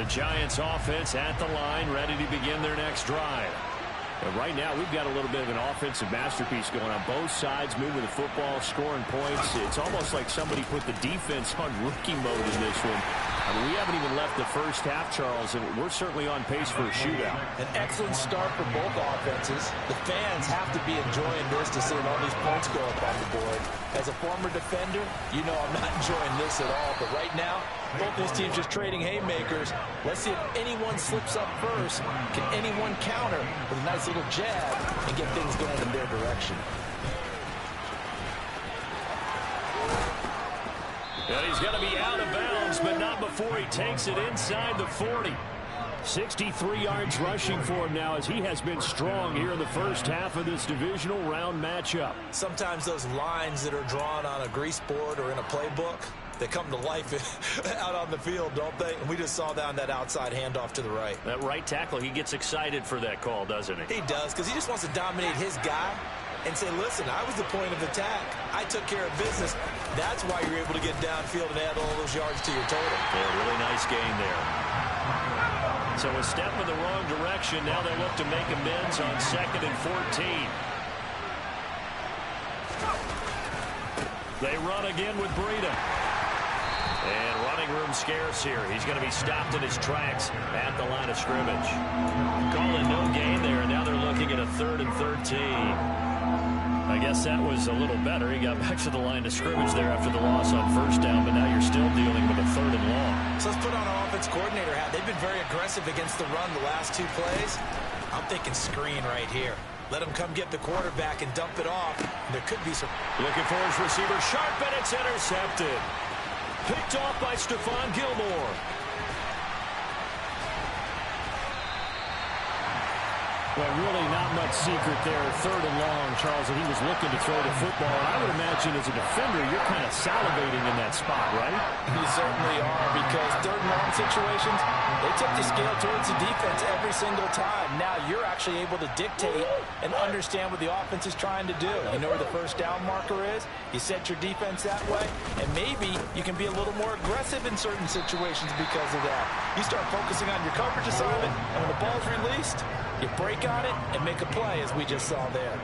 The Giants offense at the line, ready to begin their next drive. And right now, we've got a little bit of an offensive masterpiece going on both sides, moving the football, scoring points. It's almost like somebody put the defense on rookie mode in this one. I mean, we haven't even left the first half, Charles, and we're certainly on pace for a shootout. An excellent start for both offenses. The fans have to be enjoying this to see all these points go up on the board. As a former defender, you know I'm not enjoying this at all. But right now, both these teams just trading haymakers. Let's see if anyone slips up first. Can anyone counter with a nice little jab and get things going in their direction? And he's going to be out of bounds, but not before he takes it inside the 40. 63 yards rushing for him now as he has been strong here in the first half of this divisional round matchup. Sometimes those lines that are drawn on a grease board or in a playbook, they come to life out on the field, don't they? And we just saw down that outside handoff to the right. That right tackle, he gets excited for that call, doesn't he? He does, because he just wants to dominate his guy and say, listen, I was the point of attack. I took care of business. That's why you're able to get downfield and add all those yards to your total. Yeah, really nice gain there. So a step in the wrong direction. Now they look to make amends on 2nd and 14. They run again with Breida. And running room scarce here. He's going to be stopped in his tracks at the line of scrimmage. Calling no gain there. Now they're looking at a 3rd and 13. I guess that was a little better. He got back to the line of scrimmage there after the loss on 1st down, but now you're still dealing with a 3rd and long. So let's put on our offense coordinator hat. They've been very aggressive against the run the last 2 plays. I'm thinking screen right here. Let him come get the quarterback and dump it off. There could be some... Looking for his receiver, sharp, and it's intercepted. Picked off by Stephon Gilmore. Well, really not much secret there. 3rd and long, Charles, and he was looking to throw the football. And I would imagine as a defender, you're kind of salivating in that spot, right? You certainly are, because 3rd and long situations, they tip the scale towards the defense every single time. Now you're actually able to dictate and understand what the offense is trying to do. You know where the 1st down marker is. You set your defense that way, and maybe you can be a little more aggressive in certain situations because of that. You start focusing on your coverage assignment, and when the ball's released, you break on it and make a play, as we just saw there.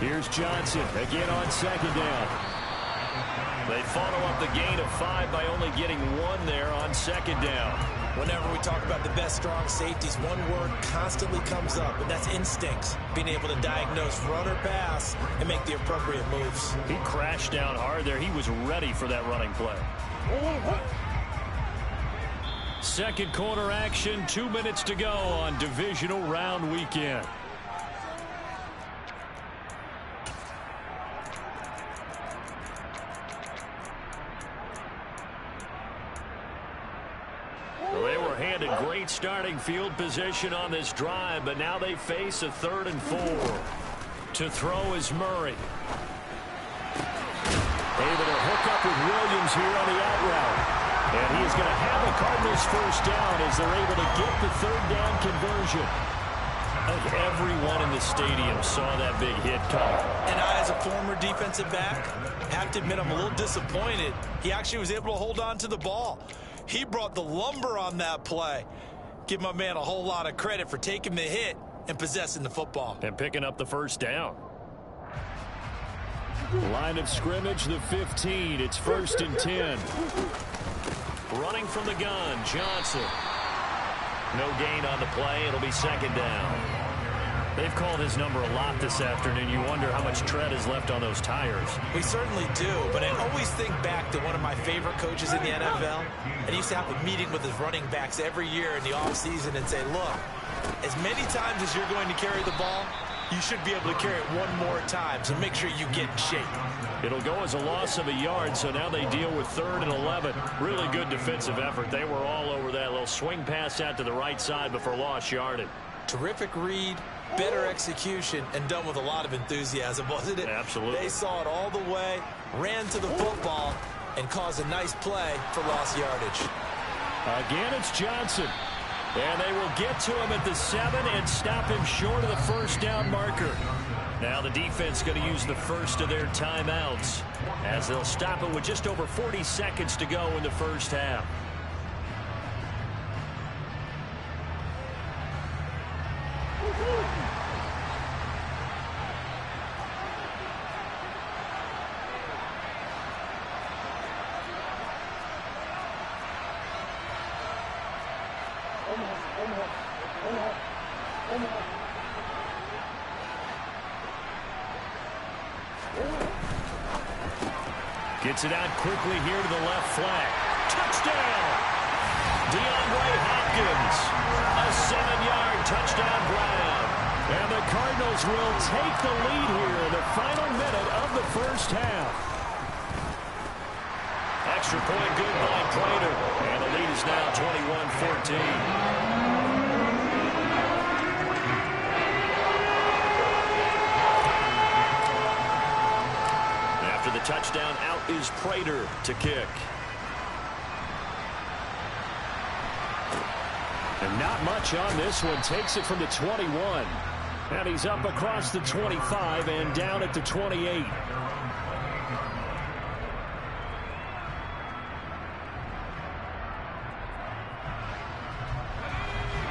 Here's Johnson again on 2nd down. They follow up the gain of 5 by only getting 1 there on 2nd down. Whenever we talk about the best strong safeties, one word constantly comes up, and that's instincts. Being able to diagnose run or pass and make the appropriate moves. He crashed down hard there. He was ready for that running play. 2nd quarter action, 2 minutes to go on divisional round weekend. Well, they were handed great starting field position on this drive, but now they face a 3rd and 4. To throw is Murray. Able to hook up with Williams here on the out route. And he is going to have the Cardinals 1st down as they're able to get the 3rd down conversion. I think everyone in the stadium saw that big hit coming. And I, as a former defensive back, have to admit I'm a little disappointed. He actually was able to hold on to the ball. He brought the lumber on that play. Give my man a whole lot of credit for taking the hit and possessing the football. And picking up the 1st down. Line of scrimmage, the 15. It's 1st and 10. Running from the gun, Johnson. No gain on the play. It'll be 2nd down. They've called his number a lot this afternoon. You wonder how much tread is left on those tires. We certainly do, but I always think back to one of my favorite coaches in the NFL. And he used to have a meeting with his running backs every year in the offseason and say, look, as many times as you're going to carry the ball, you should be able to carry it one more time, so make sure you get in shape. It'll go as a loss of a yard, so now they deal with 3rd and 11. Really good defensive effort. They were all over that little swing pass out to the right side before lost yardage. Terrific read, better execution, and done with a lot of enthusiasm, wasn't it? Absolutely. They saw it all the way, ran to the football, and caused a nice play for lost yardage. Again, it's Johnson. And they will get to him at the 7 and stop him short of the 1st down marker. Now the defense going to use the first of their timeouts as they'll stop it with just over 40 seconds to go in the first half. Gets it out quickly here to the left flank. Touchdown! DeAndre Hopkins. A 7-yard touchdown grab. And the Cardinals will take the lead here in the final minute of the first half. Extra point good by Prater. And the lead is now 21-14. The touchdown, out is Prater to kick. And not much on this one. Takes it from the 21. And he's up across the 25 and down at the 28.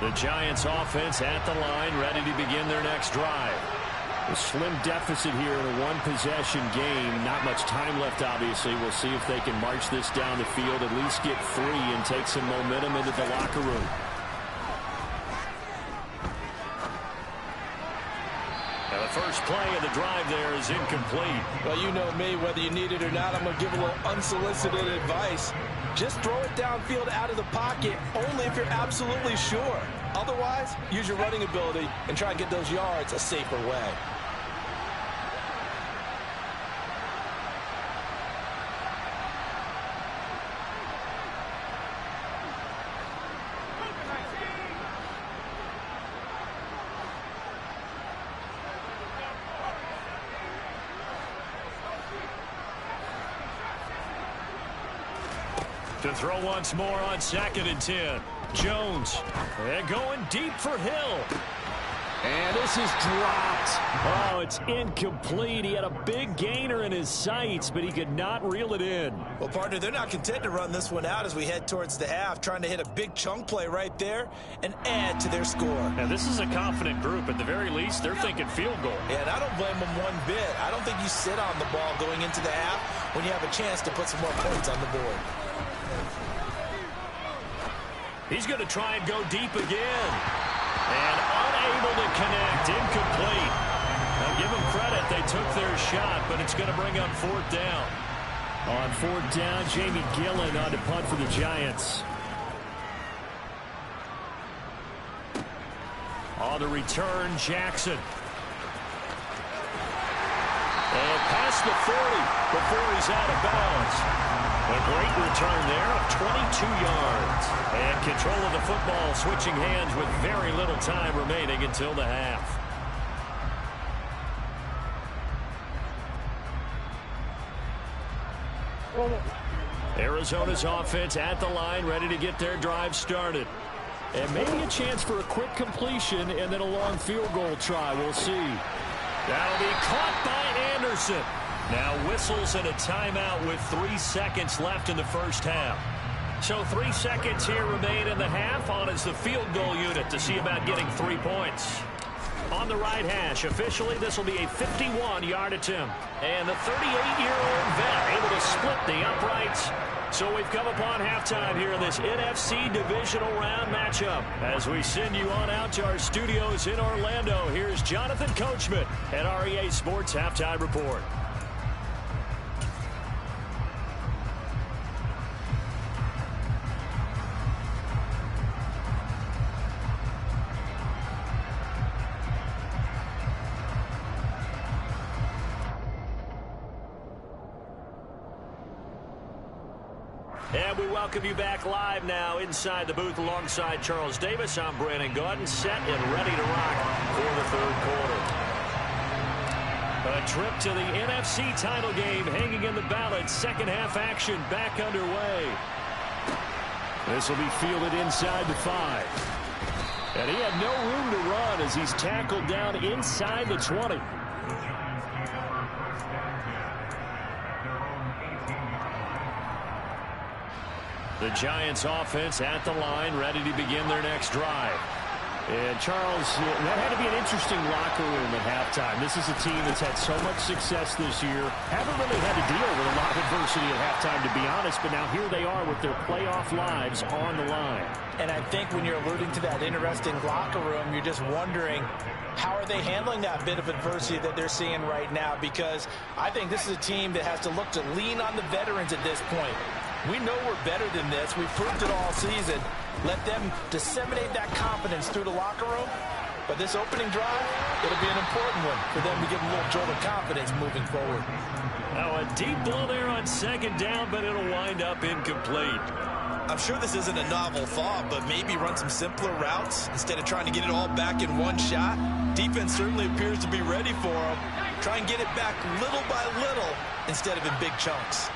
The Giants offense at the line, ready to begin their next drive. A slim deficit here in a one-possession game. Not much time left, obviously. We'll see if they can march this down the field, at least get 3 and take some momentum into the locker room. Now the first play of the drive there is incomplete. Well, you know me, whether you need it or not, I'm going to give a little unsolicited advice. Just throw it downfield out of the pocket, only if you're absolutely sure. Otherwise, use your running ability and try and get those yards a safer way. To throw once more on 2nd and 10. Jones. And going deep for Hill. And this is dropped. Oh, it's incomplete. He had a big gainer in his sights, but he could not reel it in. Well, partner, they're not content to run this one out as we head towards the half, trying to hit a big chunk play right there and add to their score. And this is a confident group. At the very least, they're thinking field goal. Yeah, and I don't blame them one bit. I don't think you sit on the ball going into the half when you have a chance to put some more points on the board. He's going to try and go deep again. And unable to connect. Incomplete. Now give them credit. They took their shot, but it's going to bring up 4th down. On 4th down, Jamie Gillen on to punt for the Giants. On the return, Jackson. And past the 40 before he's out of bounds. A great return there of 22 yards. And control of the football switching hands with very little time remaining until the half. Arizona's offense at the line, ready to get their drive started. And maybe a chance for a quick completion and then a long field goal try. We'll see. That'll be caught by Anderson. Now whistles and a timeout with 3 seconds left in the first half. So 3 seconds here remain in the half. On is the field goal unit to see about getting 3 points. On the right hash, officially this will be a 51-yard attempt. And the 38-year-old vet able to split the uprights. So we've come upon halftime here in this NFC divisional round matchup. As we send you on out to our studios in Orlando, here's Jonathan Coachman at REA Sports Halftime Report. And we welcome you back live now inside the booth alongside Charles Davis. I'm Brandon Gaudin, set and ready to rock for the third quarter. A trip to the NFC title game hanging in the balance. Second half action back underway. This will be fielded inside the 5. And he had no room to run as he's tackled down inside the 20. The Giants offense at the line, ready to begin their next drive. And, Charles, that had to be an interesting locker room at halftime. This is a team that's had so much success this year. Haven't really had to deal with a lot of adversity at halftime, to be honest. But now here they are with their playoff lives on the line. And I think when you're alluding to that interesting locker room, you're just wondering, how are they handling that bit of adversity that they're seeing right now? Because I think this is a team that has to look to lean on the veterans at this point. We know we're better than this. We've proved it all season. Let them disseminate that confidence through the locker room. But this opening drive, it'll be an important one for them to give them a little jolt of confidence moving forward. Now a deep ball there on second down, but it'll wind up incomplete. I'm sure this isn't a novel thought, but maybe run some simpler routes instead of trying to get it all back in one shot. Defense certainly appears to be ready for them. Try and get it back little by little instead of in big chunks.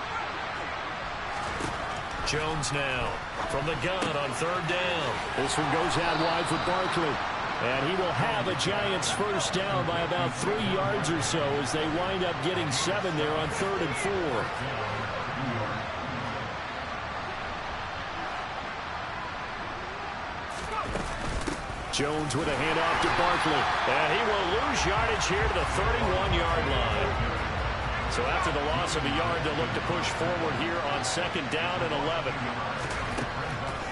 Jones now from the gun on third down. This one goes out wide for Barkley. And he will have a Giants first down by about 3 yards or so as they wind up getting 7 there on 3rd and 4. Jones with a handoff to Barkley. And he will lose yardage here to the 31-yard line. So after the loss of a yard, they'll look to push forward here on second down and 11.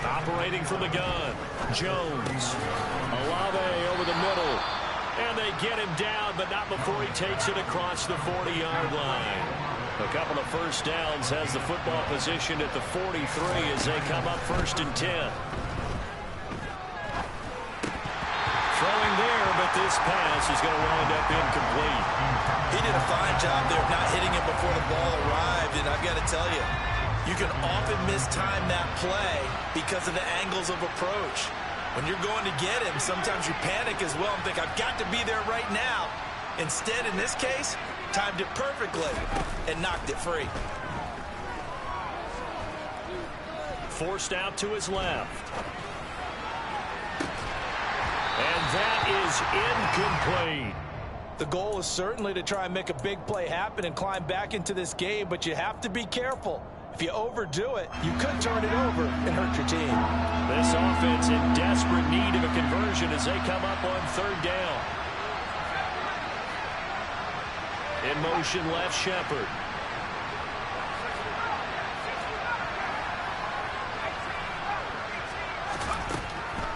Operating from the gun, Jones. Olave over the middle. And they get him down, but not before he takes it across the 40-yard line. A couple of first downs has the football position at the 43 as they come up 1st and 10. Throwing there, but this pass is going to wind up incomplete. He did a fine job there of not hitting it before the ball arrived, and I've got to tell you, you can often mistime that play because of the angles of approach. When you're going to get him, sometimes you panic as well and think, I've got to be there right now. Instead, in this case, timed it perfectly and knocked it free. Forced out to his left. And that is incomplete. The goal is certainly to try and make a big play happen and climb back into this game, but you have to be careful. If you overdo it, you could turn it over and hurt your team. This offense in desperate need of a conversion as they come up on third down. In motion, left Shepard.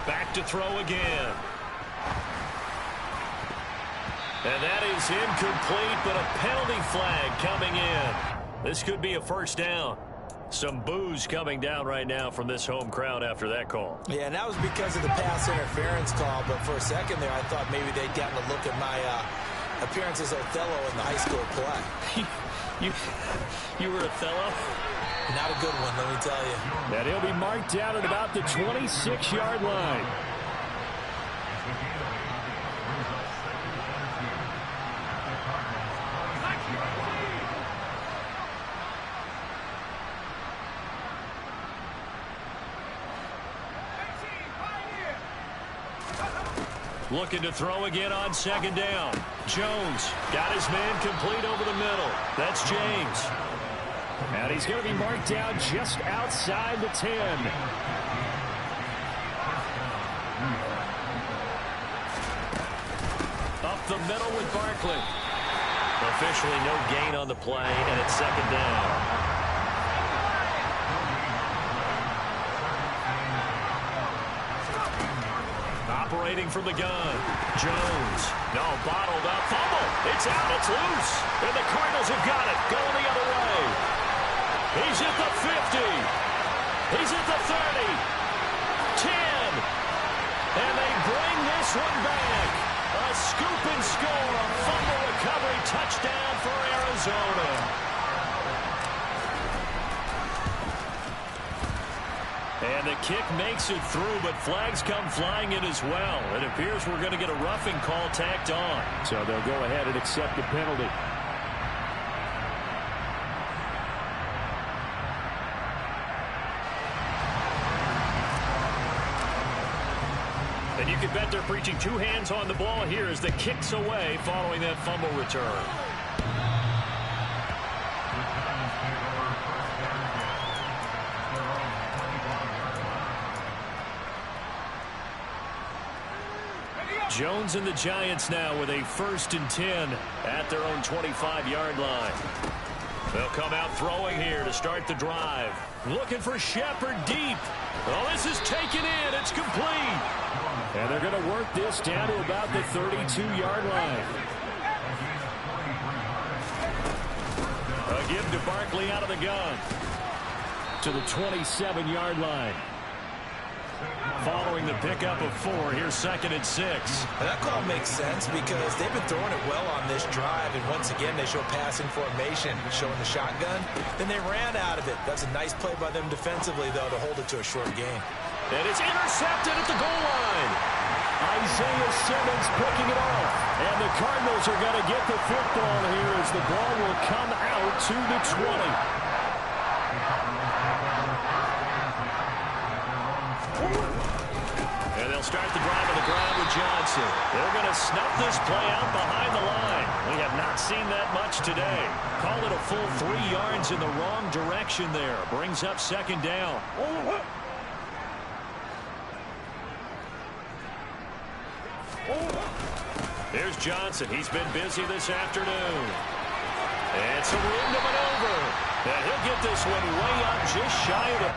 Back to throw again. And that is incomplete, but a penalty flag coming in. This could be a first down. Some boos coming down right now from this home crowd after that call. Yeah, and that was because of the pass interference call, but for a second there, I thought maybe they'd gotten a look at my appearance as Othello in the high school play. You were Othello? Not a good one, let me tell you. And he'll be marked down at about the 26-yard line. Looking to throw again on second down. Jones got his man complete over the middle. That's James. And he's going to be marked down just outside the 10. Up the middle with Barkley. Officially no gain on the play, and it's second down. Operating from the gun. Jones. No, bottled up. Fumble. It's out. It's loose. And the Cardinals have got it. Going the other way. He's at the 50. He's at the 30. 10. And they bring this one back. A scoop and score. A fumble recovery touchdown for Arizona. And the kick makes it through, but flags come flying in as well. It appears we're going to get a roughing call tacked on. So they'll go ahead and accept the penalty. And you can bet they're preaching two hands on the ball here as the kick's away following that fumble return. Jones and the Giants now with a 1st and 10 at their own 25-yard line. They'll come out throwing here to start the drive. Looking for Shepard deep. Oh, this is taken in. It's complete. And they're going to work this down to about the 32-yard line. A give to Barkley out of the gun. To the 27-yard line. Following the pickup of 4, here's 2nd and 6. And that call makes sense because they've been throwing it well on this drive, and once again they show passing formation, showing the shotgun. Then they ran out of it. That's a nice play by them defensively, though, to hold it to a short gain. And it's intercepted at the goal line. Isaiah Simmons picking it off. And the Cardinals are going to get the football here as the ball will come out to the 20. And they'll start the drive on the ground with Johnson. They're going to snuff this play out behind the line. We have not seen that much today. Call it a full 3 yards in the wrong direction there. Brings up 2nd down. Here's Johnson. He's been busy this afternoon. And some room to maneuver. And he'll get this one way up just shy of it.